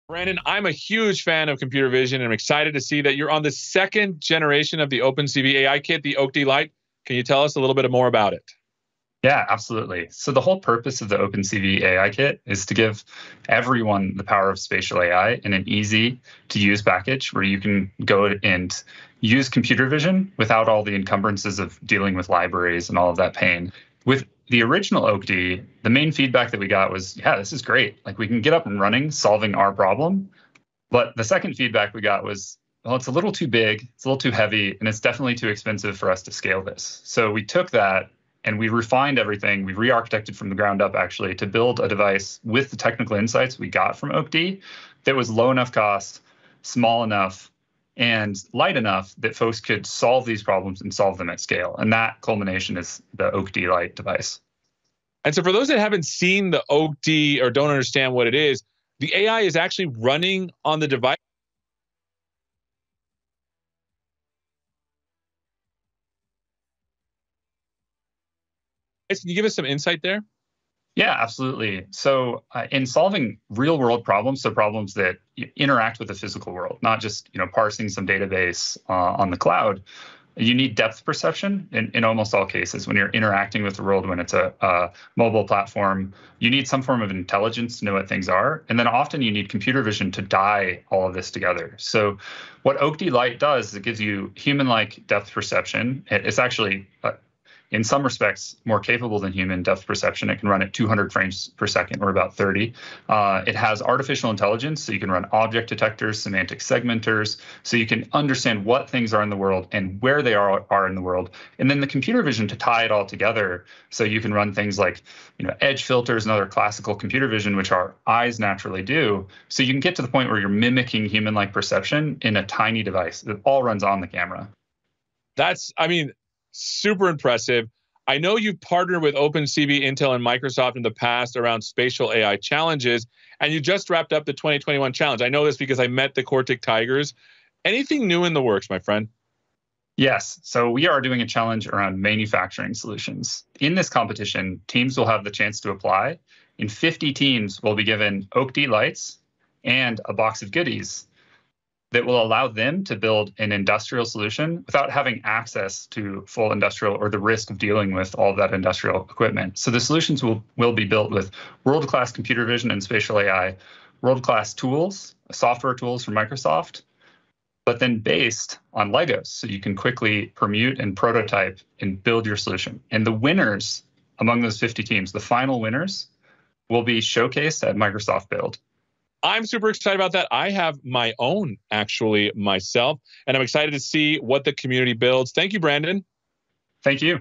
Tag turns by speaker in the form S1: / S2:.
S1: Brandon, I'm a huge fan of computer vision, and I'm excited to see that you're on the second generation of the OpenCV AI kit, the OAK-D Lite. Can you tell us a little bit more about it?
S2: Yeah, absolutely. So the whole purpose of the OpenCV AI kit is to give everyone the power of spatial AI in an easy to use package where you can go and use computer vision without all the encumbrances of dealing with libraries and all of that pain. With the original OAK-D, the main feedback that we got was, yeah, this is great. Like we can get up and running solving our problem. But the second feedback we got was, well, it's a little too big, it's a little too heavy, and it's definitely too expensive for us to scale this. So we took that and we refined everything. We re-architected from the ground up, actually, to build a device with the technical insights we got from OAK-D that was low enough cost, small enough, and light enough that folks could solve these problems and solve them at scale. And that culmination is the OAK-D Lite device.
S1: And so for those that haven't seen the OAK-D or don't understand what it is, the AI is actually running on the device. Can you give us some insight there?
S2: Yeah, absolutely. So in solving real world problems, so problems that interact with the physical world, not just parsing some database on the cloud, you need depth perception in almost all cases. When you're interacting with the world, when it's a mobile platform, you need some form of intelligence to know what things are. And then often you need computer vision to tie all of this together. So what OAK-D Lite does is it gives you human-like depth perception. It's actually in some respects, more capable than human depth perception. It can run at 200 frames per second, or about 30. It has artificial intelligence, so you can run object detectors, semantic segmenters, so you can understand what things are in the world and where they are in the world. And then the computer vision to tie it all together, so you can run things like edge filters and other classical computer vision, which our eyes naturally do. So you can get to the point where you're mimicking human-like perception in a tiny device that all runs on the camera.
S1: Super impressive. I know you've partnered with OpenCV, Intel, and Microsoft in the past around spatial AI challenges, and you just wrapped up the 2021 challenge. I know this because I met the Cortic Tigers. Anything new in the works, my friend?
S2: Yes. So we are doing a challenge around manufacturing solutions. In this competition, teams will have the chance to apply, and 50 teams will be given OAK-D Lites and a box of goodies that will allow them to build an industrial solution without having access to full industrial or the risk of dealing with all of that industrial equipment. So the solutions will be built with world-class computer vision and spatial AI, world-class tools, software tools from Microsoft, but then based on Legos. So you can quickly permute and prototype and build your solution. And the winners among those 50 teams, the final winners, will be showcased at Microsoft Build.
S1: I'm super excited about that. I have my own, actually, myself, and I'm excited to see what the community builds. Thank you, Brandon.
S2: Thank you.